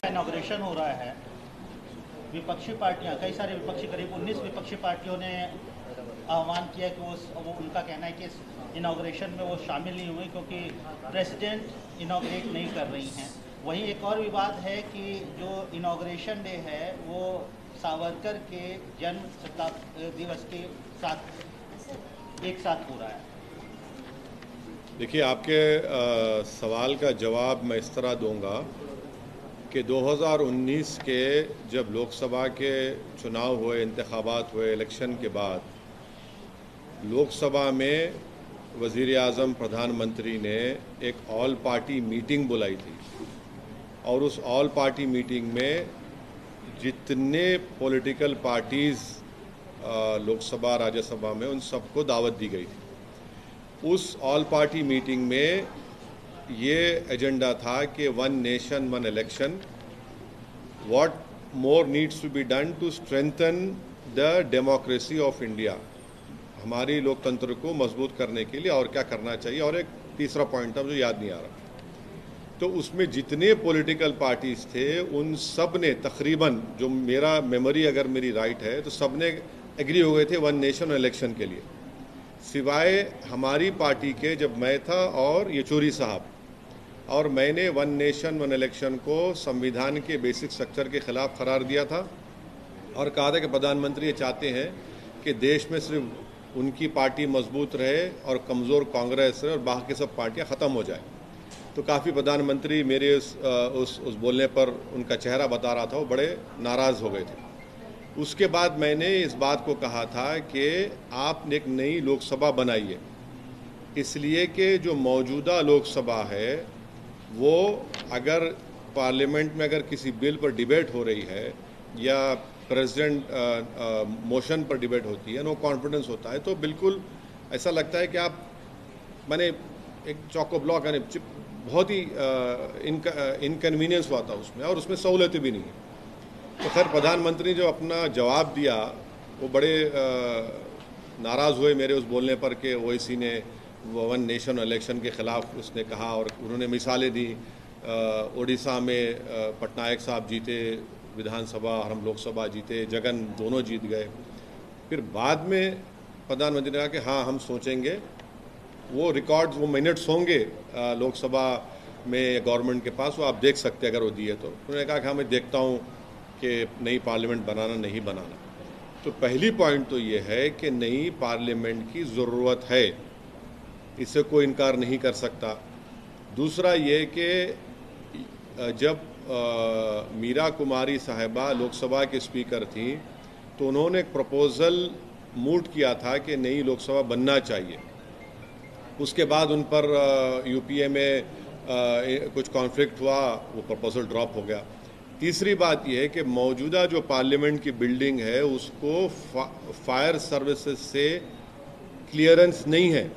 Inauguration हो रहा है। विपक्षी पार्टियां, कई सारी विपक्षी, करीब 19 विपक्षी पार्टियों ने आह्वान किया कि वो उनका कहना है कि इस इनॉग्रेशन में वो शामिल नहीं हुए क्योंकि प्रेसिडेंट इनॉग्रेट नहीं कर रही हैं। वहीं एक और विवाद है कि जो इनॉग्रेशन डे है वो सावरकर के जन्म शताब्दी दिवस के साथ एक साथ हो रहा है। देखिए, आपके सवाल का जवाब मैं इस तरह दूंगा कि 2019 के जब लोकसभा के चुनाव हुए, इंतखाबात हुए, इलेक्शन के बाद लोकसभा में वज़ीर आज़म प्रधानमंत्री ने एक ऑल पार्टी मीटिंग बुलाई थी और उस ऑल पार्टी मीटिंग में जितने पॉलिटिकल पार्टीज़ लोकसभा राज्यसभा में उन सबको दावत दी गई थी। उस ऑल पार्टी मीटिंग में ये एजेंडा था कि one nation one election, what more needs to be done to strengthen the democracy of India, हमारी लोकतंत्र को मजबूत करने के लिए और क्या करना चाहिए। और एक तीसरा पॉइंट था मुझे याद नहीं आ रहा। तो उसमें जितने पॉलिटिकल पार्टीज थे उन सब ने तकरीबन, जो मेरा मेमोरी अगर मेरी राइट है, तो सब ने एग्री हो गए थे वन नेशन इलेक्शन के लिए, सिवाय हमारी पार्टी के। जब मैं था और येचूरी साहब और मैंने वन नेशन वन इलेक्शन को संविधान के बेसिक स्ट्रक्चर के खिलाफ करार दिया था और कहा था कि प्रधानमंत्री ये चाहते हैं कि देश में सिर्फ उनकी पार्टी मजबूत रहे और कमज़ोर कांग्रेस रहे और बाकी सब पार्टियां ख़त्म हो जाए। तो काफ़ी प्रधानमंत्री मेरे उस बोलने पर उनका चेहरा बता रहा था, वो बड़े नाराज़ हो गए थे। उसके बाद मैंने इस बात को कहा था कि आपने एक नई लोकसभा बनाइए, इसलिए कि जो मौजूदा लोकसभा है वो अगर पार्लियामेंट में अगर किसी बिल पर डिबेट हो रही है या प्रेसिडेंट मोशन पर डिबेट होती है, नो कॉन्फिडेंस होता है, तो बिल्कुल ऐसा लगता है कि आप मैंने एक चौको ब्लॉक यानी बहुत ही इनकन्वीनियंस हुआ था उसमें, और उसमें सहूलतें भी नहीं है। तो खैर प्रधानमंत्री ने जो अपना जवाब दिया वो बड़े नाराज़ हुए मेरे उस बोलने पर कि ओवैसी ने वन नेशन इलेक्शन के ख़िलाफ़ उसने कहा, और उन्होंने मिसालें दी। उड़ीसा में पटनायक साहब जीते विधानसभा और हम लोकसभा जीते, जगन दोनों जीत गए। फिर बाद में प्रधानमंत्री ने कहा कि हाँ हम सोचेंगे, वो रिकॉर्ड्स वो मिनट्स होंगे लोकसभा में गवर्नमेंट के पास, वो आप देख सकते हैं अगर वो दिए तो। उन्होंने कहा कि हाँ मैं देखता हूँ कि नई पार्लियामेंट बनाना नहीं बनाना। तो पहली पॉइंट तो ये है कि नई पार्लियामेंट की ज़रूरत है, इससे कोई इनकार नहीं कर सकता। दूसरा ये कि जब मीरा कुमारी साहिबा लोकसभा के स्पीकर थी तो उन्होंने एक प्रपोज़ल मूव किया था कि नई लोकसभा बनना चाहिए। उसके बाद उन पर यूपीए में कुछ कॉन्फ्लिक्ट हुआ, वो प्रपोज़ल ड्रॉप हो गया। तीसरी बात यह है कि मौजूदा जो पार्लियामेंट की बिल्डिंग है उसको फायर सर्विसेज से क्लियरेंस नहीं है,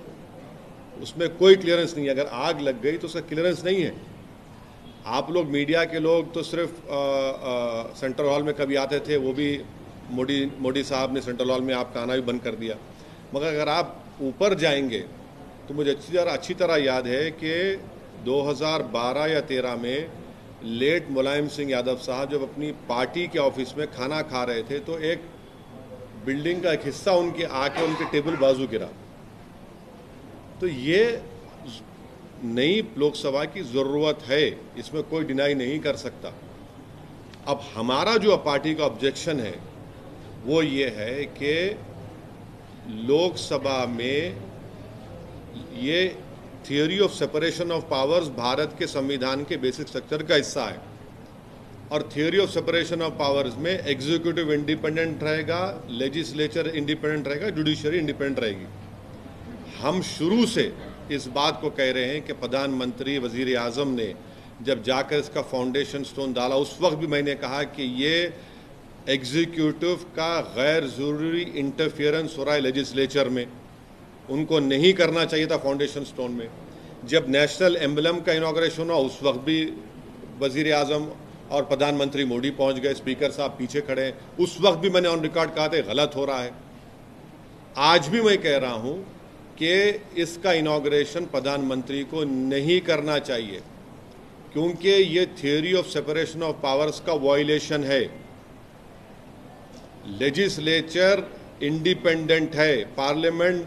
उसमें कोई क्लियरेंस नहीं है। अगर आग लग गई तो उसका क्लियरेंस नहीं है। आप लोग मीडिया के लोग तो सिर्फ सेंट्रल हॉल में कभी आते थे, वो भी मोदी साहब ने सेंट्रल हॉल में आपका आना भी बंद कर दिया। मगर अगर आप ऊपर जाएंगे तो मुझे अच्छी तरह याद है कि 2012 या 13 में लेट मुलायम सिंह यादव साहब जब अपनी पार्टी के ऑफिस में खाना खा रहे थे तो एक बिल्डिंग का एक हिस्सा उनके आके उनके टेबल बाजू गिरा। तो ये नई लोकसभा की ज़रूरत है, इसमें कोई डिनाई नहीं कर सकता। अब हमारा जो पार्टी का ऑब्जेक्शन है वो ये है कि लोकसभा में ये theory of separation of powers Bharat के संविधान के बेसिक स्ट्रक्चर का हिस्सा है, और theory of separation of powers में एग्जीक्यूटिव इंडिपेंडेंट रहेगा, लेजिस्लेचर इंडिपेंडेंट रहेगा, जुडिशरी इंडिपेंडेंट रहेगी। हम शुरू से इस बात को कह रहे हैं कि प्रधानमंत्री वज़ीर आज़म ने जब जाकर इसका फाउंडेशन स्टोन डाला उस वक्त भी मैंने कहा कि ये एग्जीक्यूटिव का गैर ज़रूरी इंटरफियरेंस हो रहा है लेजिस्लेचर में, उनको नहीं करना चाहिए था फाउंडेशन स्टोन में। जब नेशनल एम्बलम का इनॉग्रेशन हुआ उस वक्त भी वज़ीर आज़म और प्रधानमंत्री मोदी पहुंच गए, स्पीकर साहब पीछे खड़े हैं, उस वक्त भी मैंने ऑन रिकॉर्ड कहा था गलत हो रहा है। आज भी मैं कह रहा हूं कि इसका इनॉग्रेशन प्रधानमंत्री को नहीं करना चाहिए, क्योंकि ये theory of separation of powers का वायलेशन है। लेजिस्लेचर इंडिपेंडेंट है, पार्लियामेंट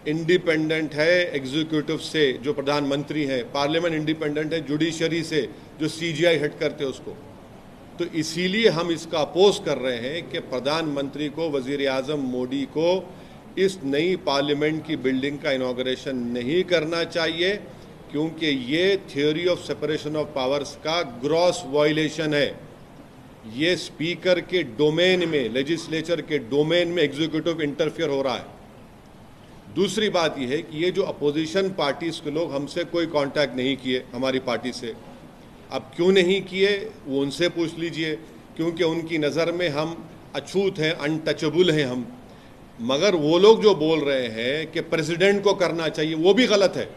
इंडिपेंडेंट है एग्जीक्यूटिव से, जो प्रधानमंत्री हैं, पार्लियामेंट इंडिपेंडेंट है जुडिशरी से, जो सीजीआई हेड करते हैं उसको। तो इसीलिए हम इसका अपोज कर रहे हैं कि प्रधानमंत्री को, वजीर आजम मोदी को इस नई पार्लियामेंट की बिल्डिंग का इनॉग्रेशन नहीं करना चाहिए, क्योंकि ये theory of separation of powers का ग्रॉस वायलेशन है। ये स्पीकर के डोमेन में, लेजिस्लेचर के डोमेन में एग्जीक्यूटिव इंटरफियर हो रहा है। दूसरी बात यह है कि ये जो अपोजिशन पार्टीज के लोग हमसे कोई कांटेक्ट नहीं किए, हमारी पार्टी से, अब क्यों नहीं किए वो उनसे पूछ लीजिए, क्योंकि उनकी नज़र में हम अछूत हैं, अनटचेबल हैं हम। मगर वो लोग जो बोल रहे हैं कि प्रेसिडेंट को करना चाहिए, वो भी गलत है।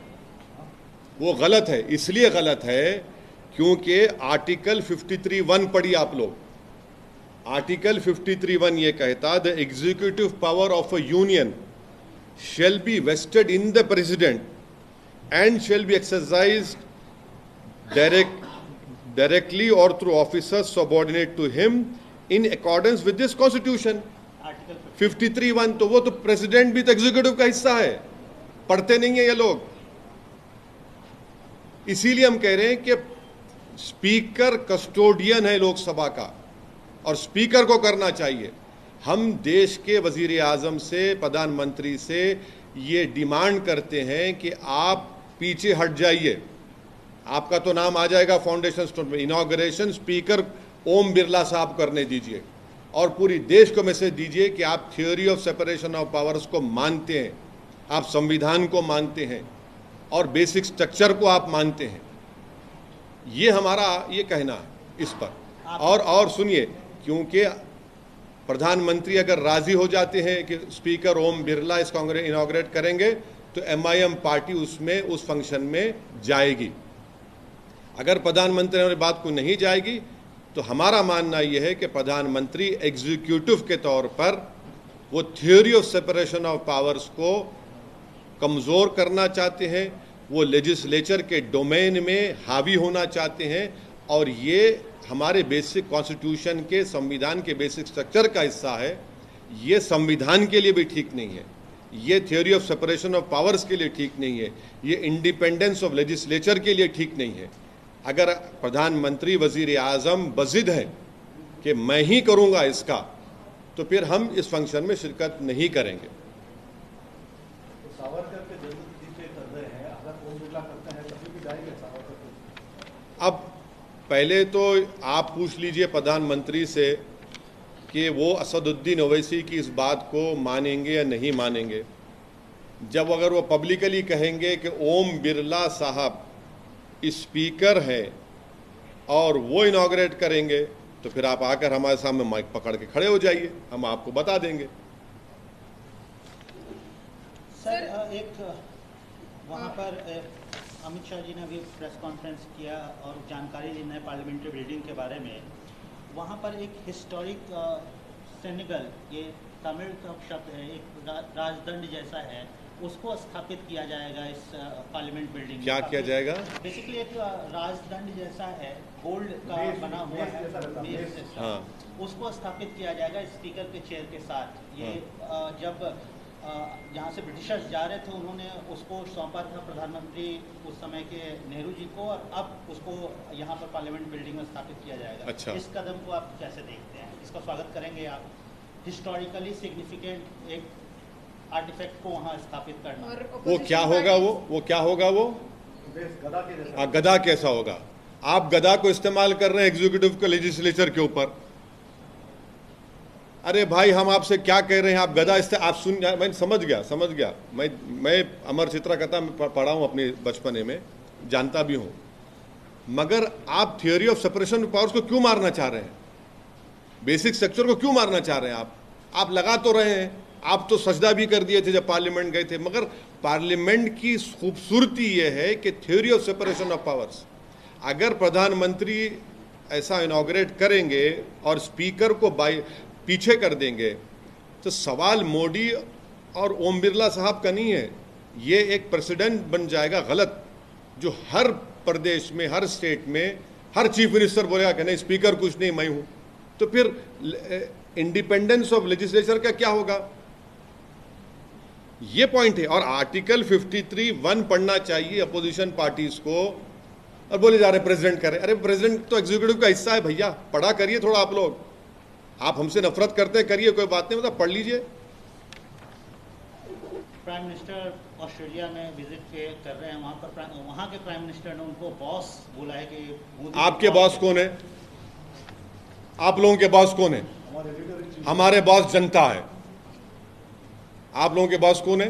वो गलत है, इसलिए गलत है क्योंकि आर्टिकल 53(1) पढ़िए आप लोग। आर्टिकल 53(1) ये कहता, the executive power of a union shall be vested in the president and shall be exercised directly or through officers subordinate to him in accordance with this constitution. Article 53(1) तो वो तो president भी तो executive का हिस्सा है, पढ़ते नहीं है ये लोग। इसीलिए हम कह रहे हैं कि स्पीकर कस्टोडियन है लोकसभा का और स्पीकर को करना चाहिए। हम देश के वजीर आजम से, प्रधानमंत्री से ये डिमांड करते हैं कि आप पीछे हट जाइए। आपका तो नाम आ जाएगा फाउंडेशन स्टोन में, इनॉग्रेशन स्पीकर ओम बिरला साहब करने दीजिए और पूरी देश को मैसेज दीजिए कि आप theory of separation of powers को मानते हैं, आप संविधान को मानते हैं और बेसिक स्ट्रक्चर को आप मानते हैं। ये हमारा ये कहना है इस पर। और सुनिए, क्योंकि प्रधानमंत्री अगर राजी हो जाते हैं कि स्पीकर ओम बिरला इस कांग्रेस इनॉग्रेट करेंगे तो एमआईएम पार्टी उसमें उस फंक्शन में जाएगी। अगर प्रधानमंत्री हमारी बात को नहीं जाएगी तो हमारा मानना यह है कि प्रधानमंत्री एग्जीक्यूटिव के तौर पर वो theory of separation of powers को कमज़ोर करना चाहते हैं, वो लेजिस्लेचर के डोमेन में हावी होना चाहते हैं और ये हमारे बेसिक कॉन्स्टिट्यूशन के, संविधान के बेसिक स्ट्रक्चर का हिस्सा है। ये संविधान के लिए भी ठीक नहीं है, ये theory of separation of powers के लिए ठीक नहीं है, ये इंडिपेंडेंस ऑफ लेजिस्लेचर के लिए ठीक नहीं है। अगर प्रधानमंत्री, वजीर आजम बजिद है कि मैं ही करूंगा इसका, तो फिर हम इस फंक्शन में शिरकत नहीं करेंगे। सावरकर के जन्मतिथि पे कर रहे हैं, अगर ओम बिरला करते हैं तभी भी जाएंगे सावरकर को? अब पहले तो आप पूछ लीजिए प्रधानमंत्री से कि वो असदुद्दीन ओवैसी की इस बात को मानेंगे या नहीं मानेंगे। जब अगर वो पब्लिकली कहेंगे कि ओम बिरला साहब स्पीकर हैं और वो इनॉग्रेट करेंगे, तो फिर आप आकर हमारे सामने माइक पकड़ के खड़े हो जाइए, हम आपको बता देंगे। सर, एक वहाँ पर अमित शाह जी ने अभी प्रेस कॉन्फ्रेंस किया और जानकारी दी नए पार्लियामेंट्री बिल्डिंग के बारे में। वहाँ पर एक हिस्टोरिक सेनेगल, ये तमिल का शब्द है, एक राजदंड जैसा है, उसको स्थापित किया जाएगा इस पार्लियामेंट बिल्डिंग में। क्या किया जाएगा? बेसिकली एक राजदंड जैसा है, गोल्ड का बना हुआ है, बेस जैसा। हाँ, उसको स्थापित किया जाएगा स्पीकर के चेयर के साथ। ये जब जहाँ से ब्रिटिशर्स जा रहे थे उन्होंने उसको सौंपा था प्रधानमंत्री उस समय के नेहरू जी को, और अब उसको यहाँ पर पार्लियामेंट बिल्डिंग में स्थापित किया जाएगा। अच्छा। इस कदम को आप कैसे देखते हैं? इसका स्वागत करेंगे आप? हिस्टोरिकली सिग्निफिकेंट एक आर्टिफैक्ट को वहाँ स्थापित करना। वो क्या होगा? वो क्या होगा? वो गदा के जैसा। गदा कैसा होगा? आप गदा को इस्तेमाल कर रहे हैं एग्जीक्यूटिव के लेजिस्लेचर के ऊपर। अरे भाई, हम आपसे क्या कह रहे हैं? आप गदा आप सुन, मैं समझ गया। मैं अमर चित्रा कथा में पढ़ा हूँ अपने बचपने में, जानता भी हूँ। मगर आप theory of separation of powers को क्यों मारना चाह रहे हैं? बेसिक स्ट्रक्चर को क्यों मारना चाह रहे हैं? आप लगा तो रहे हैं, आप तो सजदा भी कर दिए थे जब पार्लियामेंट गए थे। मगर पार्लियामेंट की खूबसूरती यह है कि theory of separation of powers, अगर प्रधानमंत्री ऐसा इनॉग्रेट करेंगे और स्पीकर को पीछे कर देंगे, तो सवाल मोदी और ओम बिरला साहब का नहीं है, ये एक प्रेसिडेंट बन जाएगा गलत, जो हर प्रदेश में, हर स्टेट में हर चीफ मिनिस्टर बोलेगा कि नहीं स्पीकर कुछ नहीं, मैं हूं, तो फिर इंडिपेंडेंस ऑफ लेजिस्लेचर का क्या होगा? ये पॉइंट है। और आर्टिकल 53(1) पढ़ना चाहिए अपोजिशन पार्टीज को, और बोले जा रहे प्रेसिडेंट करे। अरे प्रेसिडेंट तो एग्जीक्यूटिव का हिस्सा है भैया, पढ़ा करिए थोड़ा आप लोग। आप हमसे नफरत करते हैं, करिए, कोई बात नहीं, मतलब पढ़ लीजिए। प्राइम मिनिस्टर ऑस्ट्रेलिया में विजिट कर रहे हैं, वहाँ के प्राइम मिनिस्टर ने उनको बॉस बोला है कि आपके बॉस कौन है? आप लोगों के बॉस कौन है? हमारे बॉस जनता है। आप लोगों के बॉस कौन है?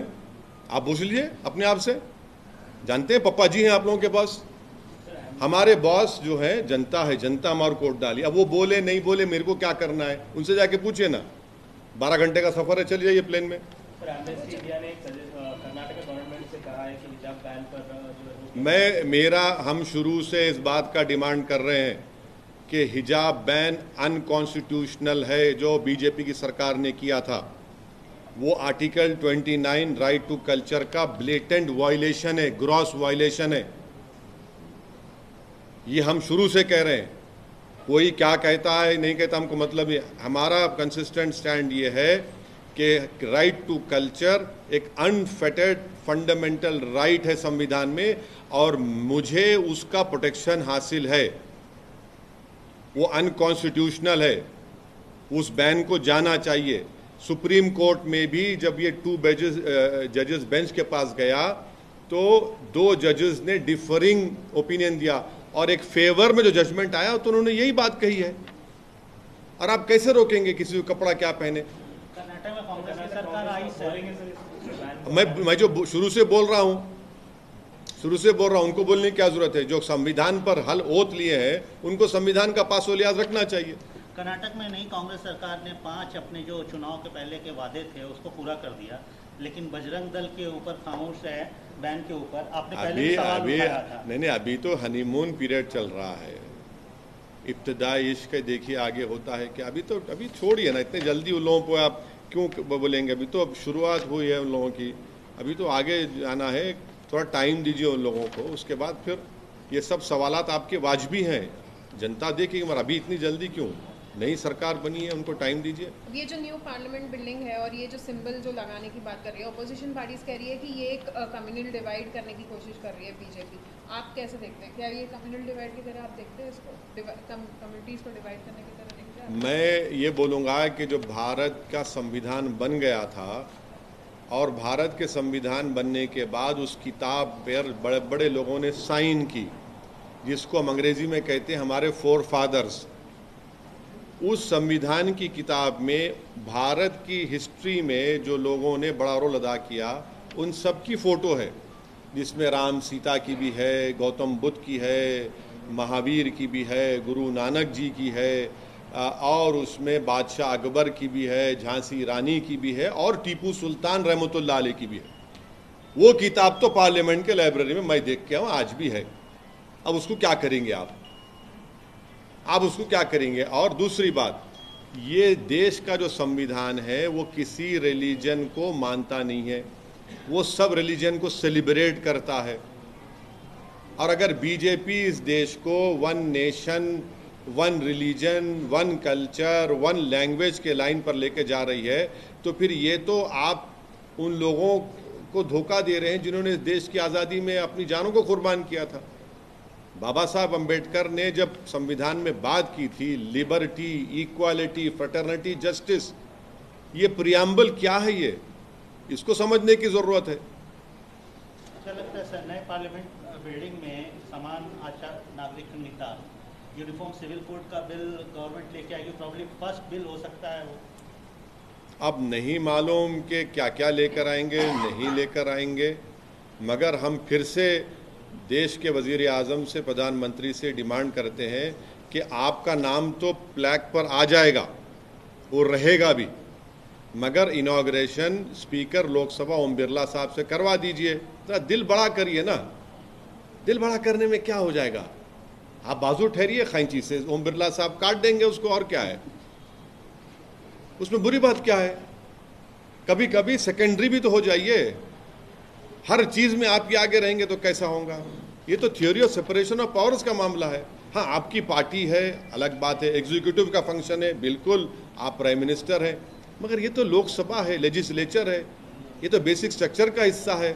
आप पूछ लीजिए अपने आप से। जानते हैं पप्पा जी हैं आप लोगों के बॉस। हमारे बॉस जो है जनता है, जनता हमारे कोर्ट डाली। अब वो बोले नहीं बोले, मेरे को क्या करना है? उनसे जाके पूछिए ना। 12 घंटे का सफर है, चले जाइए प्लेन में। एमनेस्टी इंडिया ने कर्नाटक गवर्नमेंट से कहा है कि हिजाब बैन पर हम शुरू से इस बात का डिमांड कर रहे हैं कि हिजाब बैन अनकॉन्स्टिट्यूशनल है, जो बीजेपी की सरकार ने किया था। वो आर्टिकल 29 राइट टू कल्चर का ब्लेटेंट वायलेशन है, ग्रॉस वायलेशन है। ये हम शुरू से कह रहे हैं। कोई क्या कहता है नहीं कहता हमको मतलब है। हमारा कंसिस्टेंट स्टैंड ये है कि राइट टू कल्चर एक अनफेटेड फंडामेंटल राइट है संविधान में, और मुझे उसका प्रोटेक्शन हासिल है। वो अनकॉन्स्टिट्यूशनल है, उस बैन को जाना चाहिए। सुप्रीम कोर्ट में भी जब ये 2 जजेस बेंच के पास गया तो 2 जजेस ने डिफरिंग ओपिनियन दिया, और एक फेवर में जो जजमेंट आया तो उन्होंने यही बात कही है। और आप कैसे रोकेंगे किसी को कपड़ा क्या पहने? कर्नाटक में कांग्रेस की सरकार आई सर। मैं जो शुरू से बोल रहा हूं, उनको बोलने की क्या जरूरत है? जो संविधान पर हल ओत लिए हैं उनको संविधान का पासो लिहाज रखना चाहिए। कर्नाटक में नहीं, कांग्रेस सरकार ने 5 अपने जो चुनाव के पहले के वादे थे उसको पूरा कर दिया, लेकिन बजरंग दल के ऊपर खामोश है बैन के ऊपर। आपने पहले भी सवाल उठाया था। नहीं, अभी तो हनीमून पीरियड चल रहा है। इब्तिदाई इश्क देखिए आगे होता है कि अभी छोड़िए ना, इतने जल्दी उन लोगों को आप क्यों बोलेंगे? अभी तो अब शुरुआत हुई है उन लोगों की, अभी तो आगे जाना है। थोड़ा टाइम दीजिए उन लोगों को, उसके बाद फिर ये सब सवालात आपके वाजबी हैं, जनता देखेगी। मगर अभी इतनी जल्दी क्यों? नई सरकार बनी है, उनको टाइम दीजिए। ये जो न्यू पार्लियामेंट बिल्डिंग है और ये जो सिंबल जो लगाने की बात कर रही है, अपोजिशन पार्टीज कह रही है कि ये एक कम्युनल डिवाइड करने की कोशिश कर रही है बीजेपी। आप कैसे देखते हैं? क्या ये कम्युनल डिवाइड की तरह आप देखते हैं इसको? कम्युनिटीज़ को डिवाइड करने की तरह देखते हैं? मैं ये बोलूँगा कि जो भारत का संविधान बन गया था और भारत के संविधान बनने के बाद उस किताब पर बड़े बड़े लोगों ने साइन की, जिसको हम अंग्रेजी में कहते हैं हमारे फोर फादर्स। उस संविधान की किताब में भारत की हिस्ट्री में जो लोगों ने बड़ा रोल अदा किया उन सब की फ़ोटो है, जिसमें राम सीता की भी है, गौतम बुद्ध की है, महावीर की भी है, गुरु नानक जी की है, और उसमें बादशाह अकबर की भी है, झांसी रानी की भी है, और टीपू सुल्तान रहमतुल्लाह अलैह की भी है। वो किताब तो पार्लियामेंट के लाइब्रेरी में मैं देख के आऊँ, आज भी है। अब उसको क्या करेंगे आप उसको क्या करेंगे? और दूसरी बात, ये देश का जो संविधान है वो किसी रिलीजन को मानता नहीं है, वो सब रिलीजन को सेलिब्रेट करता है। और अगर बीजेपी इस देश को 1 नेशन 1 रिलीजन 1 कल्चर 1 लैंग्वेज के लाइन पर लेके जा रही है, तो फिर ये तो आप उन लोगों को धोखा दे रहे हैं जिन्होंने इस देश की आज़ादी में अपनी जानों को कुर्बान किया था। बाबा साहब अम्बेडकर ने जब संविधान में बात की थी, लिबर्टी, इक्वालिटी, फ्रेटर्निटी, जस्टिस, ये प्रियम्बल क्या है? ये इसको समझने की ज़रूरत है। अच्छा लगता है सर, नए पार्लियामेंट बिल्डिंग में समान आचार नागरिक संहिता, यूनिफॉर्म सिविल कोड का बिल गवर्नमेंट लेके आएगी, प्रॉब्ली फर्स्ट बिल हो सकता है वो। अब नहीं मालूम कि क्या क्या लेकर आएंगे, नहीं लेकर आएंगे, मगर हम फिर से देश के वजीर आज़म से, प्रधानमंत्री से डिमांड करते हैं कि आपका नाम तो प्लैक पर आ जाएगा और रहेगा भी, मगर इनॉग्रेशन स्पीकर लोकसभा ओम बिरला साहब से करवा दीजिए। तो दिल बड़ा करिए ना, दिल बड़ा करने में क्या हो जाएगा? आप बाजू ठहरिए खैंची से, ओम बिरला साहब काट देंगे उसको, और क्या है उसमें बुरी बात क्या है? कभी कभी सेकेंडरी भी तो हो जाइए। हर चीज़ में आप आगे रहेंगे तो कैसा होगा? ये तो theory of separation of powers का मामला है। हाँ, आपकी पार्टी है, अलग बात है, एग्जीक्यूटिव का फंक्शन है, बिल्कुल आप प्राइम मिनिस्टर हैं, मगर ये तो लोकसभा है, लेजिस्लेचर है, ये तो बेसिक स्ट्रक्चर का हिस्सा है।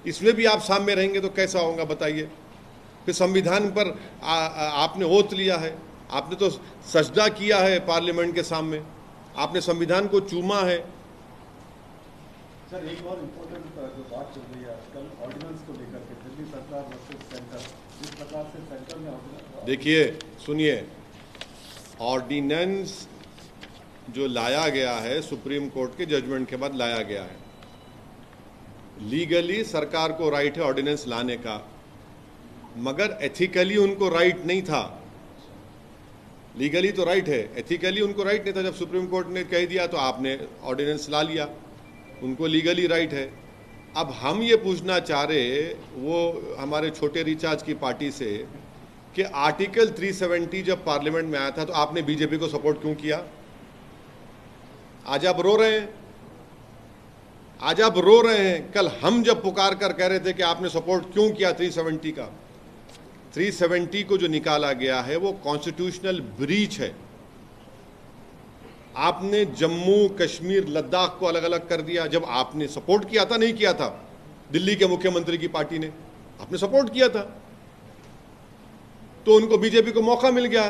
इसमें भी आप सामने रहेंगे तो कैसा होगा बताइए। फिर संविधान पर आपने ओथ लिया है, आपने तो सजदा किया है पार्लियामेंट के सामने, आपने संविधान को चूमा है। सर, एक और इम्पोर्टेंट जो बात चल रही है आजकल ऑर्डिनेंस को लेकर के, दिल्ली सरकार वर्सेस सेंटर, जिस प्रकार से सेंटर में देखिए, सुनिए, ऑर्डिनेंस जो लाया गया है सुप्रीम कोर्ट के जजमेंट के बाद लाया गया है, लीगली सरकार को राइट है ऑर्डिनेंस लाने का, मगर एथिकली उनको राइट नहीं था। लीगली तो राइट है, एथिकली उनको राइट नहीं था। जब सुप्रीम कोर्ट ने कह दिया तो आपने ऑर्डिनेंस ला लिया, उनको लीगली राइट है। अब हम ये पूछना चाह रहे वो हमारे छोटे रिचार्ज की पार्टी से कि आर्टिकल 370 जब पार्लियामेंट में आया था तो आपने बीजेपी को सपोर्ट क्यों किया? आज आप रो रहे हैं, आज आप रो रहे हैं। कल हम जब पुकार कर कह रहे थे कि आपने सपोर्ट क्यों किया 370 का। 370 को जो निकाला गया है वो कॉन्स्टिट्यूशनल ब्रीच है। आपने जम्मू कश्मीर लद्दाख को अलग अलग कर दिया। जब आपने सपोर्ट किया था, नहीं किया था, दिल्ली के मुख्यमंत्री की पार्टी ने, आपने सपोर्ट किया था, तो उनको बीजेपी को मौका मिल गया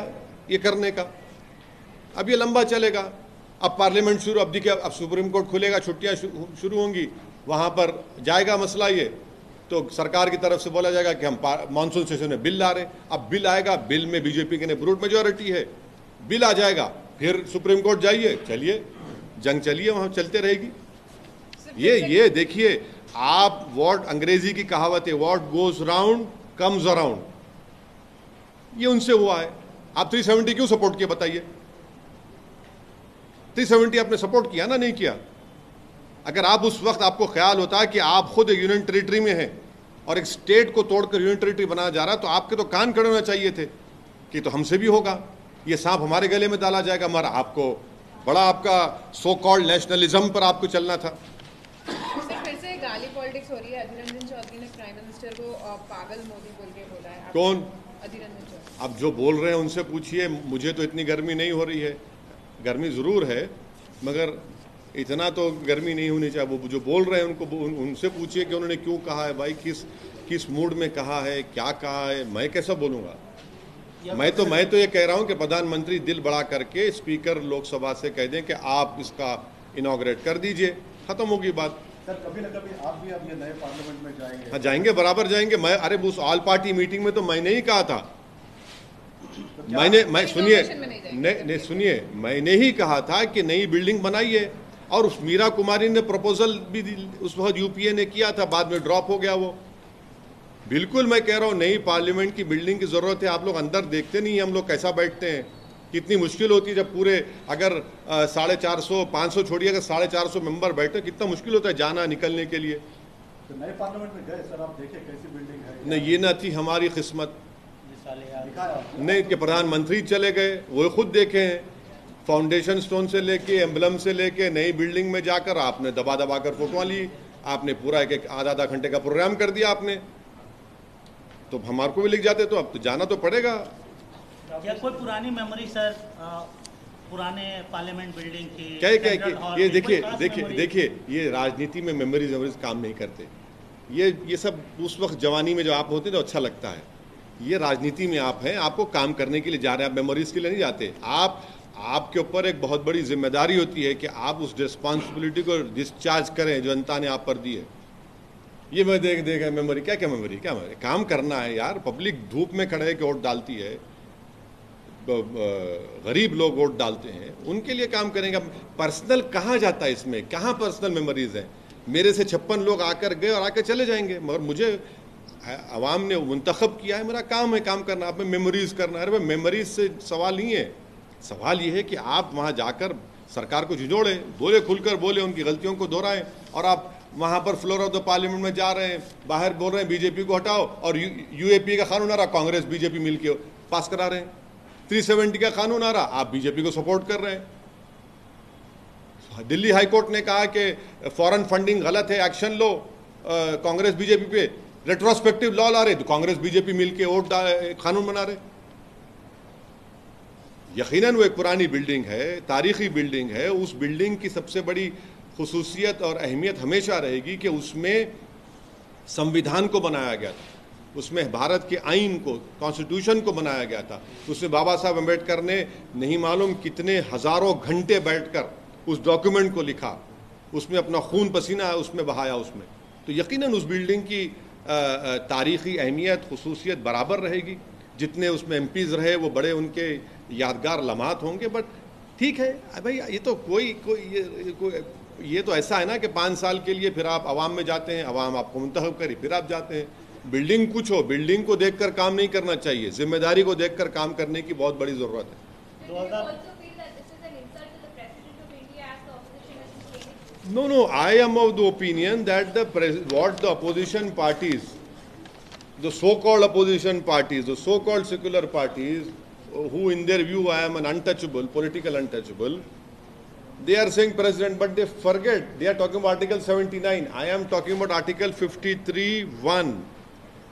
ये करने का। अब ये लंबा चलेगा। अब पार्लियामेंट शुरू, अब देखिए, अब सुप्रीम कोर्ट खुलेगा, छुट्टियां शुरू होंगी, वहां पर जाएगा मसला ये, तो सरकार की तरफ से बोला जाएगा कि हम मानसून सेशन में बिल ला रहे हैं। अब बिल आएगा, बिल में बीजेपी की ब्रूट मेजोरिटी है, बिल आ जाएगा, फिर सुप्रीम कोर्ट जाइए, चलिए जंग चलिए, वहां चलते रहेगी। ये देखिए, आप व्हाट, अंग्रेजी की कहावत है, what goes round comes around, ये उनसे हुआ है। आप 370 क्यों सपोर्ट किया बताइए? 370 आपने सपोर्ट किया ना, नहीं किया? अगर आप उस वक्त आपको ख्याल होता कि आप खुद एक यूनियन टेरिटरी में हैं और एक स्टेट को तोड़कर यूनियन टेरिटरी बनाया जा रहा है, तो आपके तो कान खड़े होना चाहिए थे कि तो हमसे भी होगा, ये सांप हमारे गले में डाला जाएगा। मगर आपको बड़ा, आपका सो कॉल्ड नेशनलिज्म पर आपको चलना था। सर, फिर से गाली पॉलिटिक्स हो रही है। अधीर रंजन चौधरी ने प्राइम मिनिस्टर को पागल मोदी बोल के बोला है। कौन? अधीर रंजन चौधरी। अब जो बोल रहे हैं उनसे पूछिए। मुझे तो इतनी गर्मी नहीं हो रही है, गर्मी ज़रूर है, मगर इतना तो गर्मी नहीं होनी चाहिए। वो जो बोल रहे हैं उनसे पूछिए कि उन्होंने क्यों कहा है भाई, किस मूड में कहा है, क्या कहा है। मैं कैसा बोलूँगा? मैं तो ये कह रहा हूँ कि प्रधानमंत्री दिल बड़ा करके स्पीकर लोकसभा से कह दें कि आप इसका इनॉग्रेट कर दीजिए, खत्म होगी बात। सर, कभी न कभी आप भी अब ये नए पार्लियामेंट में जाएंगे। हाँ, जाएंगे, बराबर जाएंगे। अरे उस ऑल पार्टी मीटिंग में तो मैंने ही कहा था, सुनिए, मैंने ही कहा था कि नई बिल्डिंग बनाइए। और उस मीरा कुमारी ने प्रपोजल भी उस वक्त यूपीए ने किया था, बाद में ड्रॉप हो गया वो। बिल्कुल मैं कह रहा हूँ, नई पार्लियामेंट की बिल्डिंग की जरूरत है। आप लोग अंदर देखते नहीं, हम लोग कैसा बैठते हैं, कितनी मुश्किल होती है जब पूरे, अगर 450, 500 छोड़िए, अगर 450 मेंबर बैठे, कितना मुश्किल होता है जाना निकलने के लिए। तो नए पार्लियामेंट में गए सर, आप देखे कैसी बिल्डिंग है? नहीं, ये ना थी हमारी किस्मत, नहीं कि प्रधानमंत्री चले गए, वो खुद देखे हैं, फाउंडेशन स्टोन से लेके, एम्बलम से लेके, नई बिल्डिंग में जाकर आपने दबा दबा कर फोटोआं ली, आपने पूरा एक आधा घंटे का प्रोग्राम कर दिया आपने। तो हमारे को भी लिख जाते, तो अब तो जाना तो पड़ेगा। क्या कोई पुरानी मेमोरी सर, पुराने पार्लियामेंट बिल्डिंग की? क्या ये देखिए, ये राजनीति में मेमोरीज काम नहीं करते। ये सब उस वक्त जवानी में जब आप होते तो अच्छा लगता है। ये राजनीति में आप हैं, आपको काम करने के लिए जा रहे हैं, आप मेमोरीज के लिए नहीं जाते। आपके ऊपर एक बहुत बड़ी जिम्मेदारी होती है कि आप उस रिस्पॉन्सिबिलिटी को डिस्चार्ज करें जो जनता ने आप पर दी है। ये मैं देख मेमोरी, क्या मेमोरी, काम करना है यार। पब्लिक धूप में खड़े के वोट डालती है, गरीब लोग वोट डालते हैं, उनके लिए काम करेंगे। पर्सनल कहाँ जाता है इसमें, कहाँ पर्सनल मेमोरीज हैं? मेरे से 56 लोग आकर गए और आकर चले जाएंगे, मगर मुझे अवाम ने मुंतखब किया है, मेरा काम है काम करना, आप में मेमोरीज करना है। अरे मेमोरीज से सवाल नहीं है, सवाल ये है कि आप वहाँ जाकर सरकार को झिझोड़े, बोले, खुलकर बोले, उनकी गलतियों को दोहराएं। और आप वहाँ पर फ्लोर ऑफ द पार्लियामेंट में जा रहे हैं, बाहर बोल रहे हैं बीजेपी को हटाओ, और यूएपी का कानून आ रहा, कांग्रेस बीजेपी मिलकर पास करा रहे हैं। 370 का कानून आ रहा, आप बीजेपी को सपोर्ट कर रहे हैं। दिल्ली हाईकोर्ट ने कहा कि फॉरेन फंडिंग गलत है, एक्शन लो कांग्रेस बीजेपी पे। रेट्रोस्पेक्टिव लॉ ला रहे तो कांग्रेस बीजेपी मिलके कानून बना रहे। यकीनन वो एक पुरानी बिल्डिंग है, तारीखी बिल्डिंग है। उस बिल्डिंग की सबसे बड़ी खुसूसियत और अहमियत हमेशा रहेगी कि उसमें संविधान को बनाया गया था, उसमें भारत के आइन को, कॉन्स्टिट्यूशन को बनाया गया था। उसमें बाबा साहब अम्बेडकर ने नहीं मालूम कितने हजारों घंटे बैठकर उस डॉक्यूमेंट को लिखा, उसमें अपना खून पसीना उसमें बहाया उसमें। तो यकीनन उस बिल्डिंग की तारीखी अहमियत, खुसूसियत बराबर रहेगी। जितने उसमें एमपीज रहे वो बड़े उनके यादगार लम्हात होंगे। बट ठीक है भाई, ये तो ये तो ऐसा है ना कि 5 साल के लिए फिर आप आवाम में जाते हैं, आवाम आपको मुंतखब करी, फिर आप जाते हैं। बिल्डिंग कुछ हो, बिल्डिंग को देखकर काम नहीं करना चाहिए, जिम्मेदारी को देखकर काम करने की बहुत बड़ी ज़रूरत है। No, I am of the opinion that what the opposition parties, the so-called opposition parties, the so-called secular parties, who in their view I am an untouchable, political untouchable, they are saying president, but they forget, they are talking about Article 79. I am talking about Article 53(1),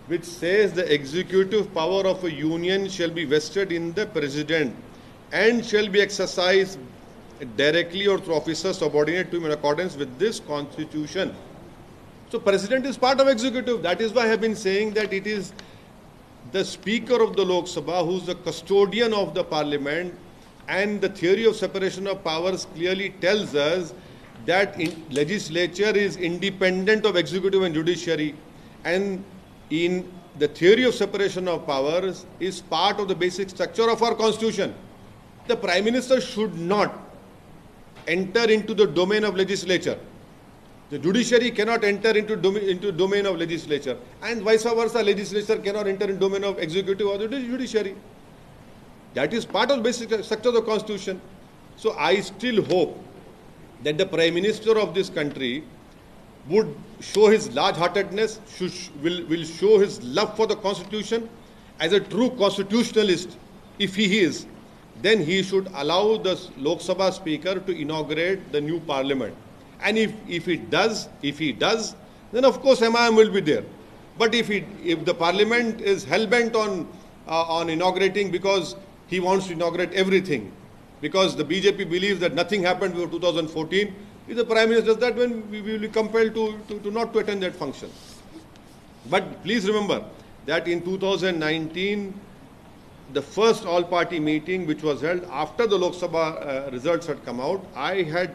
which says the executive power of a union shall be vested in the president and shall be exercised directly or through officers subordinate to him in accordance with this constitution. So president is part of executive. That is why I have been saying that it is the Speaker of the Lok Sabha who is the custodian of the parliament, and the theory of separation of powers clearly tells us that legislature is independent of executive and judiciary, and in the theory of separation of powers is part of the basic structure of our constitution. The Prime Minister should not enter into the domain of legislature. The judiciary cannot enter into domain of legislature, and vice versa, legislature cannot enter into domain of executive or the judiciary. That is part of the basic structure of the constitution. So I still hope that the Prime Minister of this country would show his large-heartedness, will show his love for the constitution. As a true constitutionalist, if he is, then he should allow the Lok Sabha Speaker to inaugurate the new parliament. And if he does, then of course MIM will be there. But if the parliament is hell-bent on inaugurating because he wants to inaugurate everything, because the BJP believes that nothing happened before 2014, if the Prime Minister does that, then we will be compelled to not to attend that function. But please remember that in 2019, the first all-party meeting which was held after the Lok Sabha results had come out, I had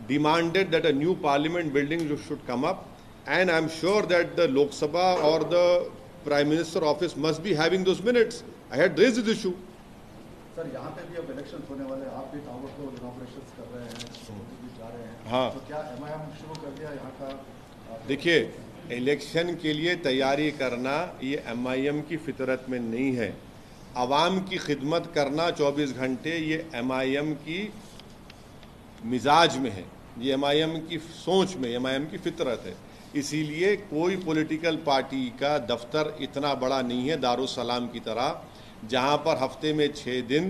demanded that a new parliament building should come up, and I'm sure that the Lok Sabha or the Prime Minister office must be having those minutes. I had raised this issue. Sir, यहाँ पे भी अब election होने वाले हैं, आप भी ताबड़तोड़ इनॉग्रेशंस कर रहे हैं, भी जा रहे हैं, हाँ। तो क्या MIM शुरू कर दिया यहाँ का? देखिए, इलेक्शन के लिए तैयारी करना ये MIM की फितरत में नहीं है। आवाम की खिदमत करना 24 घंटे ये MIM की मिजाज में है, ये MIM की सोच में, MIM की फितरत है। इसीलिए कोई पॉलिटिकल पार्टी का दफ्तर इतना बड़ा नहीं है दारुस्सलाम की तरह, जहां पर हफ्ते में 6 दिन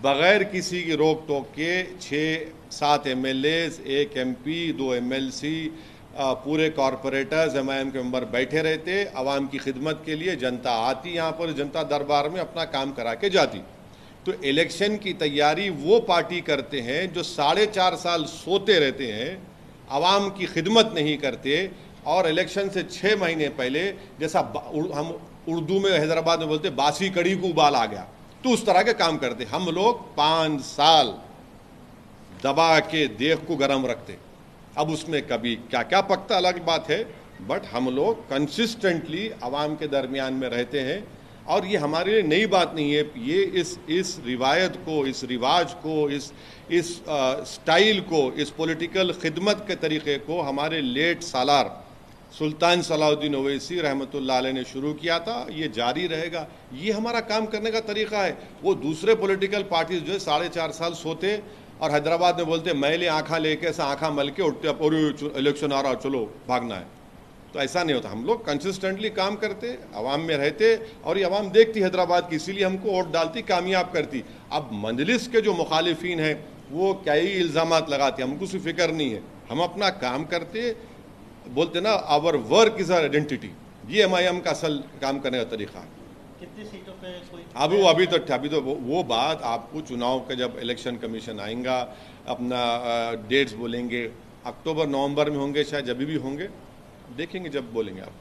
बगैर किसी की रोक टोक के 6-7 MLAs, 1 MP, 2 MLC, पूरे कॉरपोरेटर्स MIM के मेंबर बैठे रहते, आवाम की खिदमत के लिए। जनता आती यहाँ पर, जनता दरबार में अपना काम करा के जाती। तो इलेक्शन की तैयारी वो पार्टी करते हैं जो 4.5 साल सोते रहते हैं, आवाम की खिदमत नहीं करते, और इलेक्शन से 6 महीने पहले, जैसा हम उर्दू में हैदराबाद में बोलते बासी कड़ी को उबाल आ गया, तो उस तरह के काम करते। हम लोग 5 साल दबा के देख को गर्म रखते। अब उसमें कभी क्या क्या पकता अलग बात है, बट हम लोग कंसिस्टेंटली आवाम के दरमियान में रहते हैं। और ये हमारे लिए नई बात नहीं है, ये इस रिवायत को, इस रिवाज को, इस स्टाइल को, इस पॉलिटिकल खिदमत के तरीक़े को हमारे लेट सालार सुल्तान सलाहुद्दीन ओवैसी रहमतुल्लाह अलैह ने शुरू किया था। ये जारी रहेगा, ये हमारा काम करने का तरीक़ा है। वो दूसरे पॉलिटिकल पार्टीज जो है 4.5 साल सोते और हैदराबाद में बोलते मैले आँखा लेके ऐसा आँखा मल के उठते, और इलेक्शन आ रहा चलो भागना है, तो ऐसा नहीं होता। हम लोग कंसिस्टेंटली काम करते, आवाम में रहते, और ये आवाम देखती हैदराबाद की, इसीलिए हमको वोट डालती, कामयाब करती। अब मजलिस के जो मुखालिफिन हैं वो क्या ही इल्ज़ामात लगाते, हमको उसकी फिक्र नहीं है। हम अपना काम करते, बोलते ना our work is our identity, ये MIM का असल काम करने का तरीका है। कितनी सीटों पे कोई अभी तो वो बात आपको चुनाव का जब इलेक्शन कमीशन आएगा अपना डेट्स बोलेंगे, अक्टूबर नवंबर में होंगे, शायद जब भी होंगे, देखेंगे जब बोलेंगे आप।